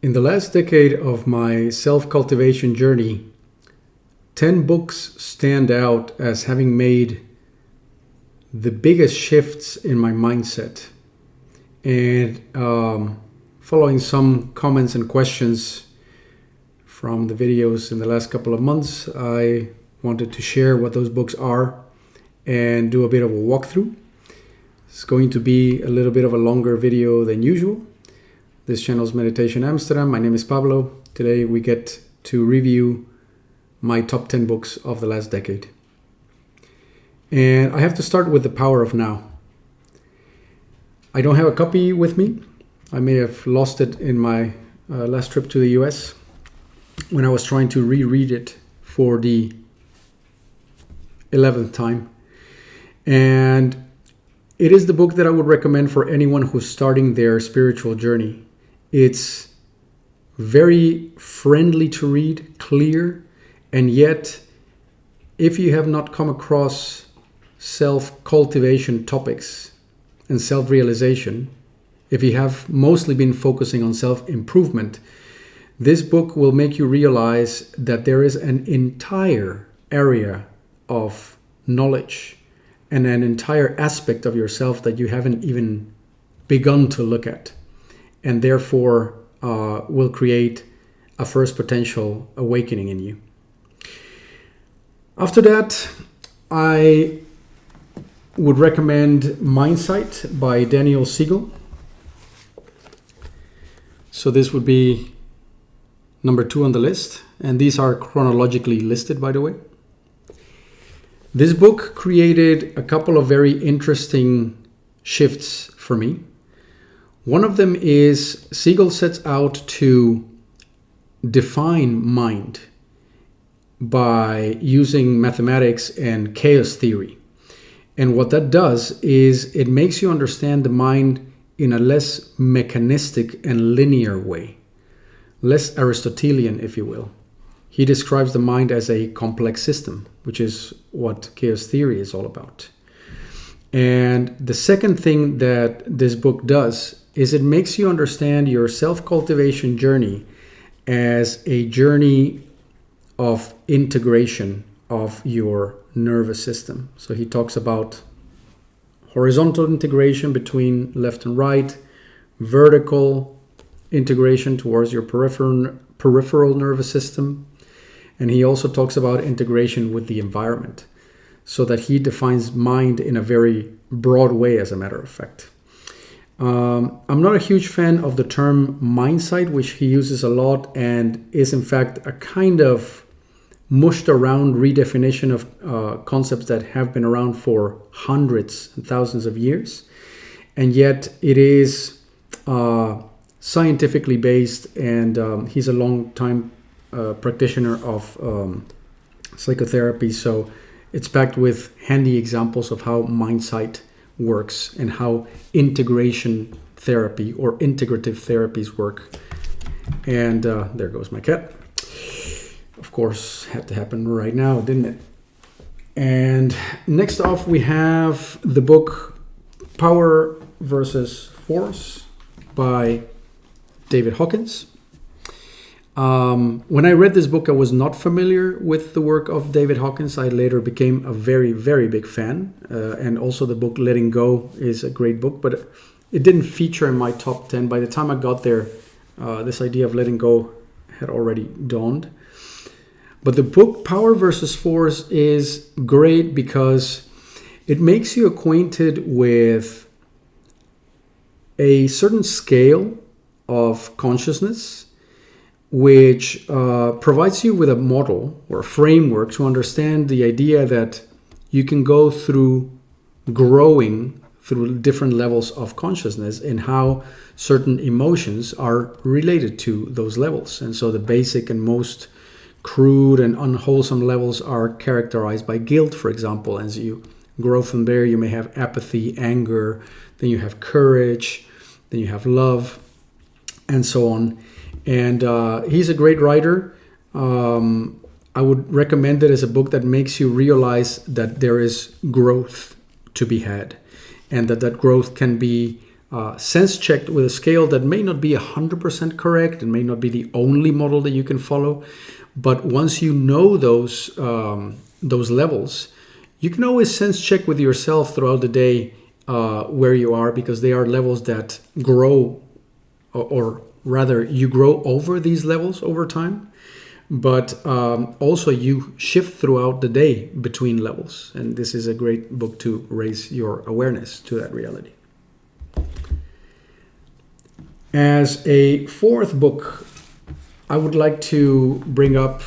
In the last decade of my self-cultivation journey, 10 books stand out as having made the biggest shifts in my mindset. And following some comments and questions from the videos in the last couple of months, I wanted to share what those books are and do a bit of a walkthrough. It's going to be a little bit of a longer video than usual. This channel is Meditation Amsterdam. My name is Pablo. Today we get to review my top 10 books of the last decade. And I have to start with The Power of Now. I don't have a copy with me. I may have lost it in my last trip to the US when I was trying to reread it for the 11th time. And it is the book that I would recommend for anyone who's starting their spiritual journey. It's very friendly to read, clear, and yet if you have not come across self-cultivation topics and self-realization, if you have mostly been focusing on self-improvement, this book will make you realize that there is an entire area of knowledge and an entire aspect of yourself that you haven't even begun to look at, and therefore will create a first potential awakening in you. After that, I would recommend Mindsight by Daniel Siegel. So this would be number 2 on the list, and these are chronologically listed, by the way. This book created a couple of very interesting shifts for me. One of them is Siegel sets out to define mind by using mathematics and chaos theory. And what that does is it makes you understand the mind in a less mechanistic and linear way, less Aristotelian, if you will. He describes the mind as a complex system, which is what chaos theory is all about. And the second thing that this book does is it makes you understand your self-cultivation journey as a journey of integration of your nervous system. So he talks about horizontal integration between left and right, vertical integration towards your peripheral nervous system, and he also talks about integration with the environment, so that he defines mind in a very broad way, as a matter of fact. I'm not a huge fan of the term Mindsight, which he uses a lot and is in fact a kind of mushed around redefinition of concepts that have been around for hundreds and thousands of years. And yet it is scientifically based, and he's a long time practitioner of psychotherapy. So it's packed with handy examples of how Mindsight works and how integration therapy or integrative therapies work. And there goes my cat. Of course, had to happen right now, didn't it? And next off, we have the book Power versus Force by David Hawkins. When I read this book, I was not familiar with the work of David Hawkins. I later became a very, very big fan. And also the book Letting Go is a great book, but it didn't feature in my top 10. By the time I got there, this idea of letting go had already dawned. But the book Power versus Force is great because it makes you acquainted with a certain scale of consciousness, which provides you with a model or a framework to understand the idea that you can go through growing through different levels of consciousness and how certain emotions are related to those levels. And so the basic and most crude and unwholesome levels are characterized by guilt, for example. As you grow from there, you may have apathy, anger, then you have courage, then you have love, and so on. And he's a great writer. I would recommend it as a book that makes you realize that there is growth to be had, and that growth can be sense checked with a scale that may not be 100% correct and may not be the only model that you can follow. But once you know those levels, you can always sense check with yourself throughout the day where you are, because they are levels that grow, or rather you grow over these levels over time. But also you shift throughout the day between levels. And this is a great book to raise your awareness to that reality. As a fourth book, I would like to bring up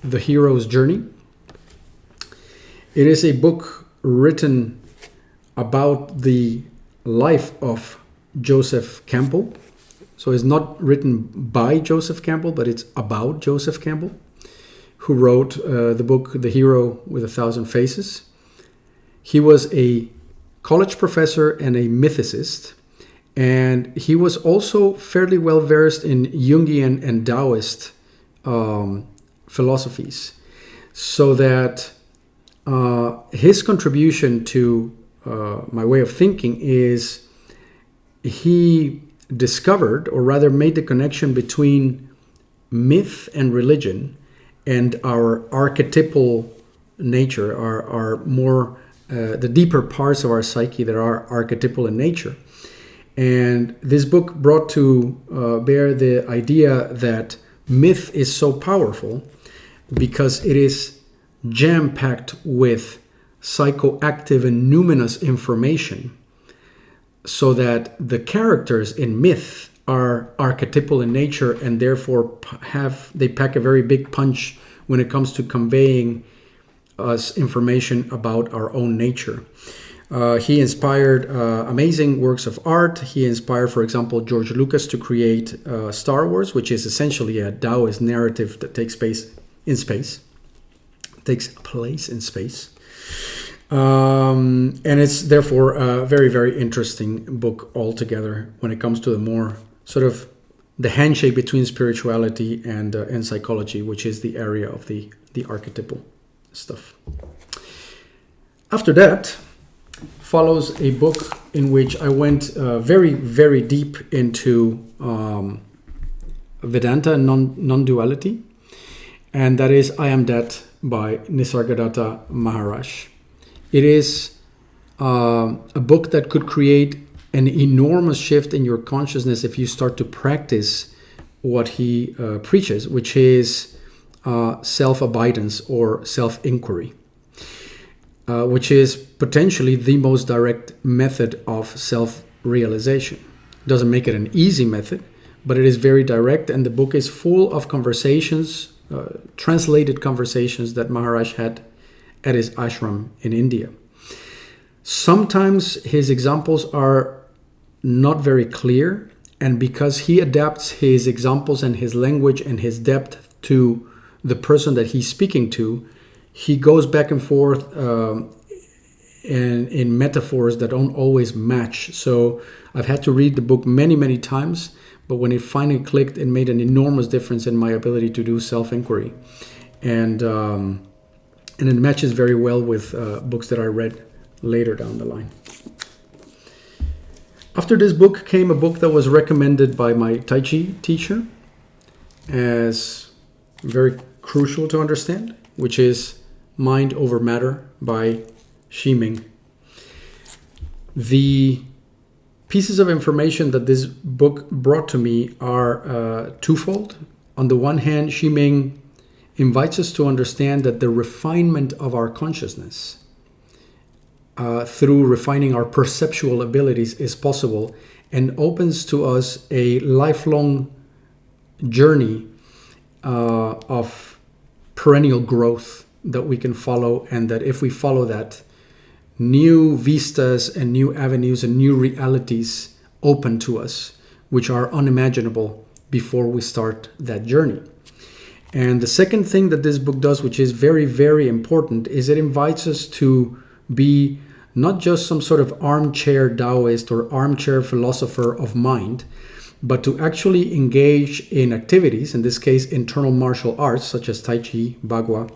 The Hero's Journey. It is a book written about the life of Joseph Campbell. So it's not written by Joseph Campbell, but it's about Joseph Campbell, who wrote the book The Hero with 1,000 Faces. He was a college professor and a mythicist. And he was also fairly well versed in Jungian and Taoist philosophies. So that his contribution to my way of thinking is he discovered, or rather made the connection between myth and religion and our archetypal nature, our more, the deeper parts of our psyche that are archetypal in nature. And this book brought to bear the idea that myth is so powerful because it is jam-packed with psychoactive and numinous information, so that the characters in myth are archetypal in nature and therefore they pack a very big punch when it comes to conveying us information about our own nature. He inspired amazing works of art. He inspired, for example, George Lucas to create Star Wars, which is essentially a Taoist narrative that takes place in space. And it's therefore a very, very interesting book altogether when it comes to the more sort of the handshake between spirituality and psychology, which is the area of the archetypal stuff. After that follows a book in which I went very, very deep into Vedanta and non-duality, and that is I Am That by Nisargadatta Maharaj. It is a book that could create an enormous shift in your consciousness if you start to practice what he preaches, which is self-abidance or self-inquiry. Which is potentially the most direct method of self-realization. Doesn't make it an easy method, but it is very direct, and the book is full of conversations, translated conversations that Maharaj had at his ashram in India. Sometimes his examples are not very clear, and because he adapts his examples and his language and his depth to the person that he's speaking to, he goes back and forth in metaphors that don't always match. So I've had to read the book many, many times, but when it finally clicked, it made an enormous difference in my ability to do self-inquiry. And it matches very well with books that I read later down the line. After this book came a book that was recommended by my Tai Chi teacher as very crucial to understand, which is Mind Over Matter by Ming. The pieces of information that this book brought to me are twofold. On the one hand, Ming invites us to understand that the refinement of our consciousness through refining our perceptual abilities is possible, and opens to us a lifelong journey of perennial growth that we can follow, and that if we follow that, new vistas and new avenues and new realities open to us, which are unimaginable before we start that journey. And the second thing that this book does, which is very, very important, is it invites us to be not just some sort of armchair Taoist or armchair philosopher of mind, but to actually engage in activities, in this case internal martial arts such as Tai Chi, Bagua,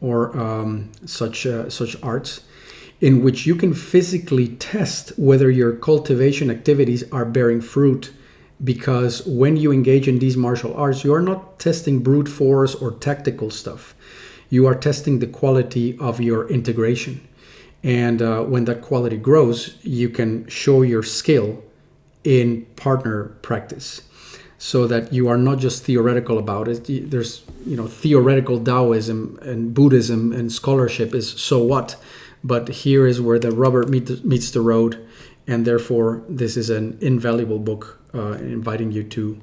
or such arts, in which you can physically test whether your cultivation activities are bearing fruit. Because when you engage in these martial arts, you are not testing brute force or tactical stuff. You are testing the quality of your integration. And when that quality grows, you can show your skill in partner practice, so that you are not just theoretical about it. There's, theoretical Taoism and Buddhism and scholarship is so what, but here is where the rubber meets the road, and therefore this is an invaluable book, inviting you to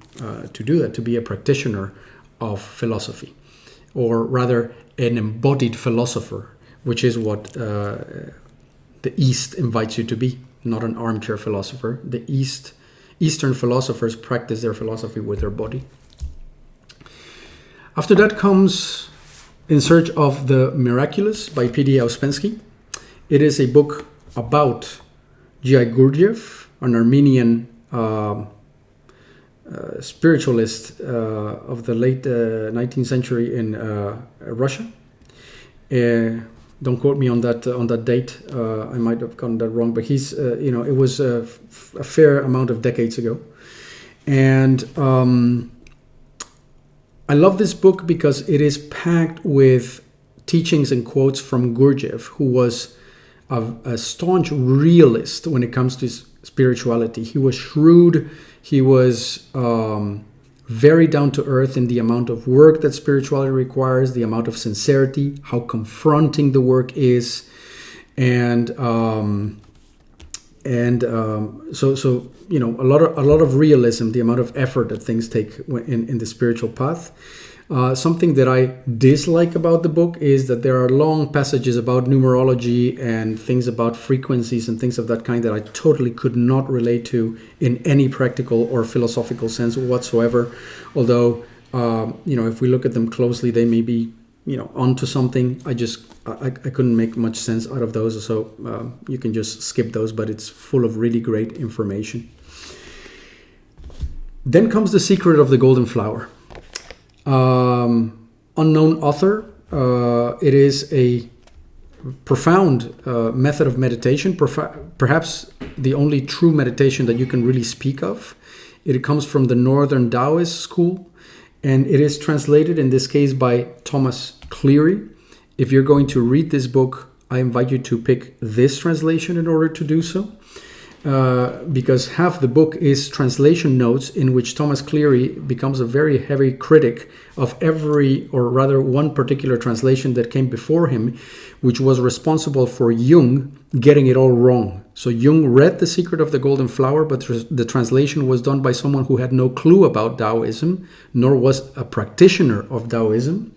do that, to be a practitioner of philosophy, or rather an embodied philosopher, which is what the East invites you to be, not an armchair philosopher. The Eastern philosophers practice their philosophy with their body. After that comes In Search of the Miraculous by P.D. Ouspensky. It is a book about G.I. Gurdjieff, an Armenian spiritualist of the late 19th century in Russia. Don't quote me on that date. I might have gotten that wrong, but he's it was a fair amount of decades ago, and I love this book because it is packed with teachings and quotes from Gurdjieff, who was a staunch realist when it comes to spirituality. He was shrewd. He was very down to earth in the amount of work that spirituality requires, the amount of sincerity, how confronting the work is, and so a lot of realism, the amount of effort that things take in the spiritual path. Something that I dislike about the book is that there are long passages about numerology and things about frequencies and things of that kind that I totally could not relate to in any practical or philosophical sense whatsoever. Although, if we look at them closely, they may be, onto something. I couldn't make much sense out of those. So you can just skip those, but it's full of really great information. Then comes The Secret of the Golden Flower. Unknown author. It is a profound method of meditation, perhaps the only true meditation that you can really speak of. It comes from the Northern Taoist school, and it is translated in this case by Thomas Cleary. If you're going to read this book, I invite you to pick this translation in order to do so. Because half the book is translation notes in which Thomas Cleary becomes a very heavy critic of one particular translation that came before him, which was responsible for Jung getting it all wrong. So Jung read The Secret of the Golden Flower, but the translation was done by someone who had no clue about Taoism, nor was a practitioner of Taoism,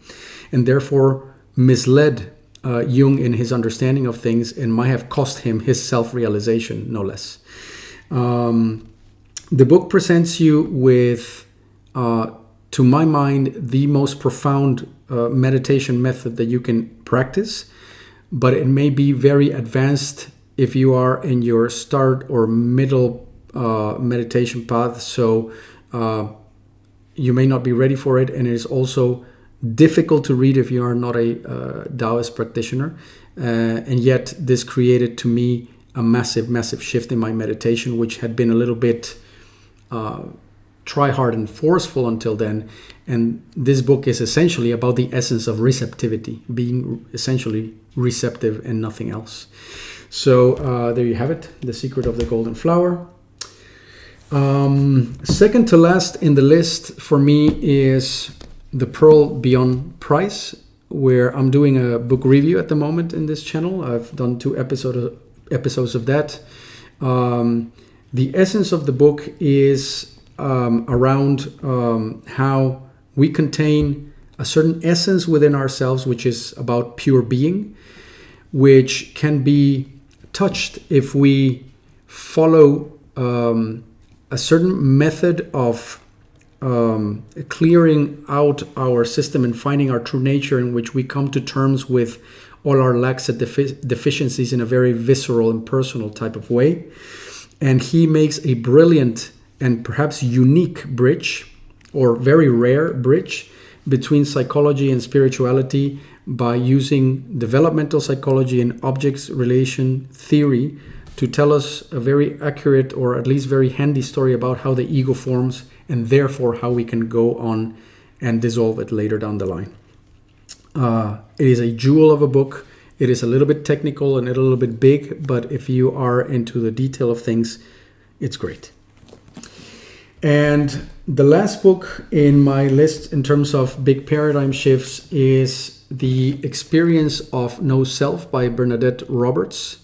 and therefore misled Jung in his understanding of things, and might have cost him his self-realization, no less. The book presents you with, to my mind, the most profound meditation method that you can practice, but it may be very advanced if you are in your start or middle meditation path, so you may not be ready for it, and it is also difficult to read if you are not a Taoist practitioner, and yet this created to me a massive shift in my meditation, which had been a little bit try hard and forceful until then. And this book is essentially about the essence of receptivity, being essentially receptive and nothing else. So there you have it, The Secret of the Golden Flower. Second to last in the list for me is The Pearl Beyond Price, where I'm doing a book review at the moment in this channel. I've done 2 episodes of that. The essence of the book is around how we contain a certain essence within ourselves, which is about pure being, which can be touched if we follow a certain method of clearing out our system and finding our true nature, in which we come to terms with all our lacks and deficiencies in a very visceral and personal type of way. And he makes a brilliant and perhaps unique bridge, or very rare bridge, between psychology and spirituality, by using developmental psychology and objects relation theory to tell us a very accurate, or at least very handy, story about how the ego forms, and therefore how we can go on and dissolve it later down the line. It is a jewel of a book. It is a little bit technical and a little bit big, but if you are into the detail of things, it's great. And the last book in my list in terms of big paradigm shifts is The Experience of No Self by Bernadette Roberts.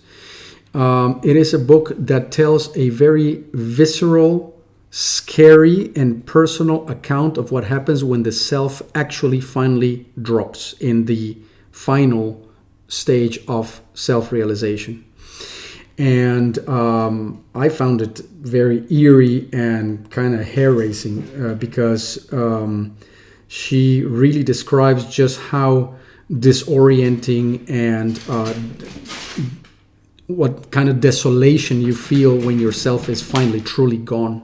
It is a book that tells a very visceral, scary, and personal account of what happens when the self actually finally drops in the final stage of self-realization. And I found it very eerie and kind of hair-raising because she really describes just how disorienting and what kind of desolation you feel when yourself is finally truly gone.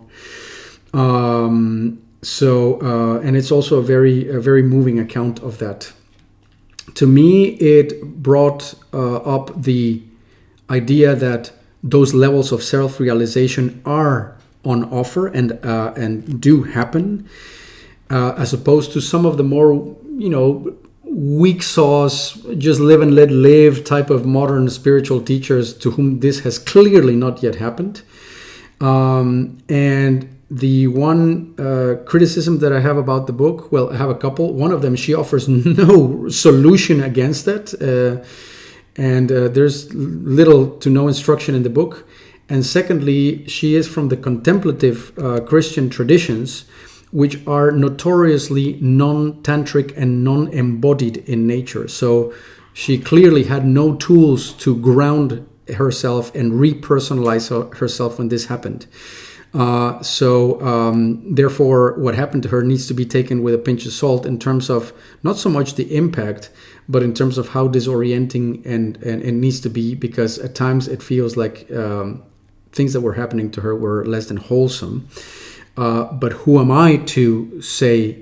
And it's also a very moving account of that. To me, it brought up the idea that those levels of self-realization are on offer and do happen, as opposed to some of the more, weak sauce, just live and let live type of modern spiritual teachers to whom this has clearly not yet happened. And the one criticism that I have about the book, well, I have a couple. One of them, she offers no solution against that. And there's little to no instruction in the book. And secondly, she is from the contemplative Christian traditions, which are notoriously non-tantric and non-embodied in nature. So she clearly had no tools to ground herself and repersonalize herself when this happened. Therefore, what happened to her needs to be taken with a pinch of salt in terms of not so much the impact, but in terms of how disorienting and needs to be, because at times it feels like things that were happening to her were less than wholesome. But who am I to say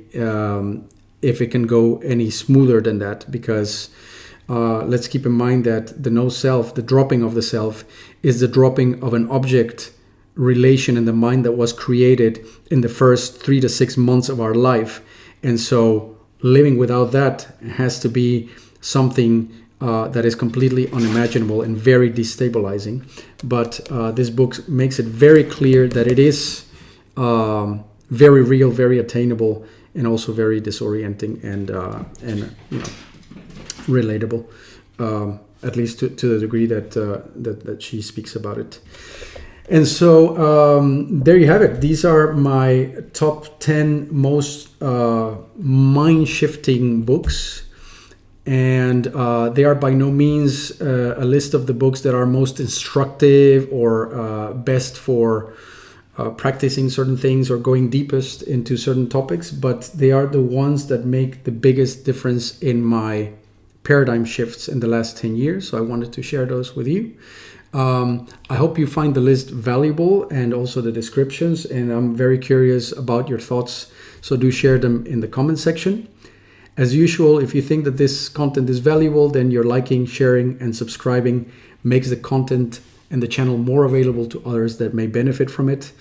if it can go any smoother than that? Because let's keep in mind that the no self, the dropping of the self, is the dropping of an object relation in the mind that was created in the first 3 to 6 months of our life. And so living without that has to be something that is completely unimaginable and very destabilizing. But this book makes it very clear that it is very real, very attainable, and also very disorienting and relatable, at least to the degree that she speaks about it. And so there you have it. These are my top 10 most mind-shifting books. And they are by no means a list of the books that are most instructive or best for practicing certain things or going deepest into certain topics, but they are the ones that make the biggest difference in my paradigm shifts in the last 10 years. So I wanted to share those with you. I hope you find the list valuable and also the descriptions, and I'm very curious about your thoughts, so do share them in the comment section. As usual, if you think that this content is valuable, then your liking, sharing, and subscribing makes the content and the channel more available to others that may benefit from it.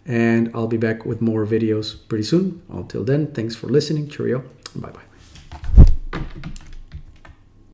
And I'll be back with more videos pretty soon. Until then, thanks for listening. Cheerio. Bye-bye.